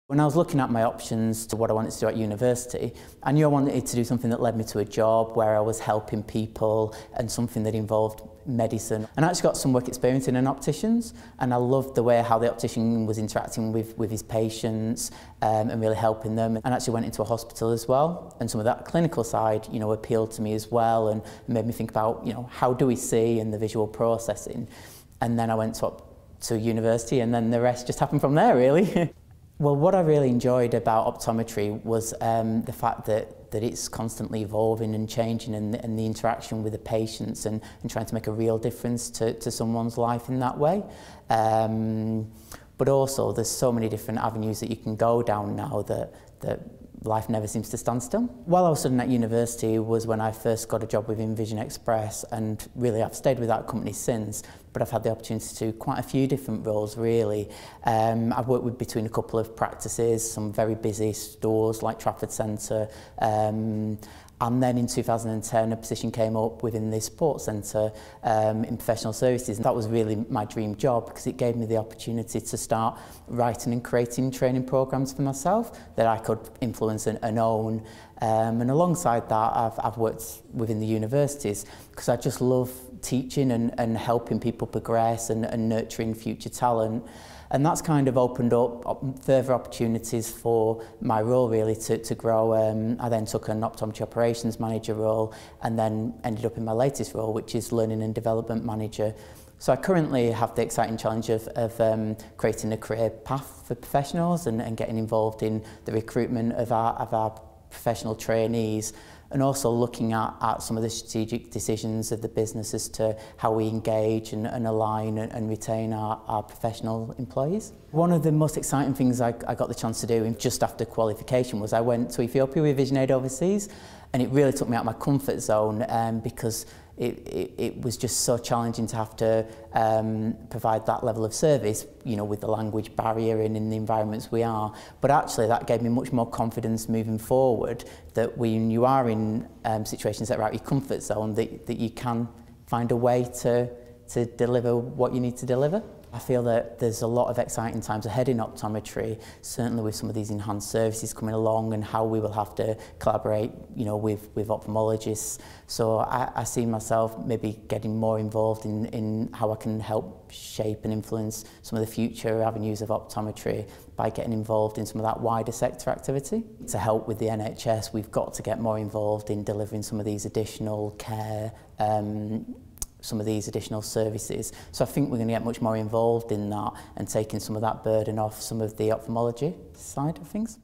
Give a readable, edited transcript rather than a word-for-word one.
When I was looking at my options to what I wanted to do at university, I knew I wanted to do something that led me to a job where I was helping people and something that involved medicine. And I actually got some work experience in an optician's, and I loved the way how the optician was interacting with his patients and really helping them. And actually went into a hospital as well, and some of that clinical side, you know, appealed to me as well and made me think about, you know, how do we see and the visual processing. And then I went to university, and then the rest just happened from there, really. Well, what I really enjoyed about optometry was the fact that it's constantly evolving and changing, and the interaction with the patients and trying to make a real difference to someone's life in that way. But also there's so many different avenues that you can go down now that life never seems to stand still. While I was studying at university was when I first got a job with Vision Express, and really I've stayed with that company since, but I've had the opportunity to do quite a few different roles really. I've worked with between a couple of practices, some very busy stores like Trafford Centre, and then in 2010 a position came up within the sports centre in professional services. And that was really my dream job, because it gave me the opportunity to start writing and creating training programmes for myself that I could influence and own. And alongside that I've worked within the universities, because I just love teaching and helping people progress and nurturing future talent. And that's kind of opened up further opportunities for my role really to grow. I then took an optometry operations manager role, and then ended up in my latest role, which is learning and development manager. So I currently have the exciting challenge of creating a career path for professionals and getting involved in the recruitment of our professional trainees, and also looking at some of the strategic decisions of the business as to how we engage and align and retain our professional employees. One of the most exciting things I got the chance to do just after qualification was I went to Ethiopia with Vision Aid Overseas, and it really took me out of my comfort zone because it was just so challenging to have to provide that level of service, you know, with the language barrier and in the environments we are. But actually that gave me much more confidence moving forward, that when you are in situations that are out of your comfort zone, that you can find a way to deliver what you need to deliver. I feel that there's a lot of exciting times ahead in optometry, certainly with some of these enhanced services coming along and how we will have to collaborate, you know, with ophthalmologists. So I see myself maybe getting more involved in how I can help shape and influence some of the future avenues of optometry by getting involved in some of that wider sector activity. To help with the NHS, we've got to get more involved in delivering some of these additional care, some of these additional services. So I think we're going to get much more involved in that and taking some of that burden off some of the ophthalmology side of things.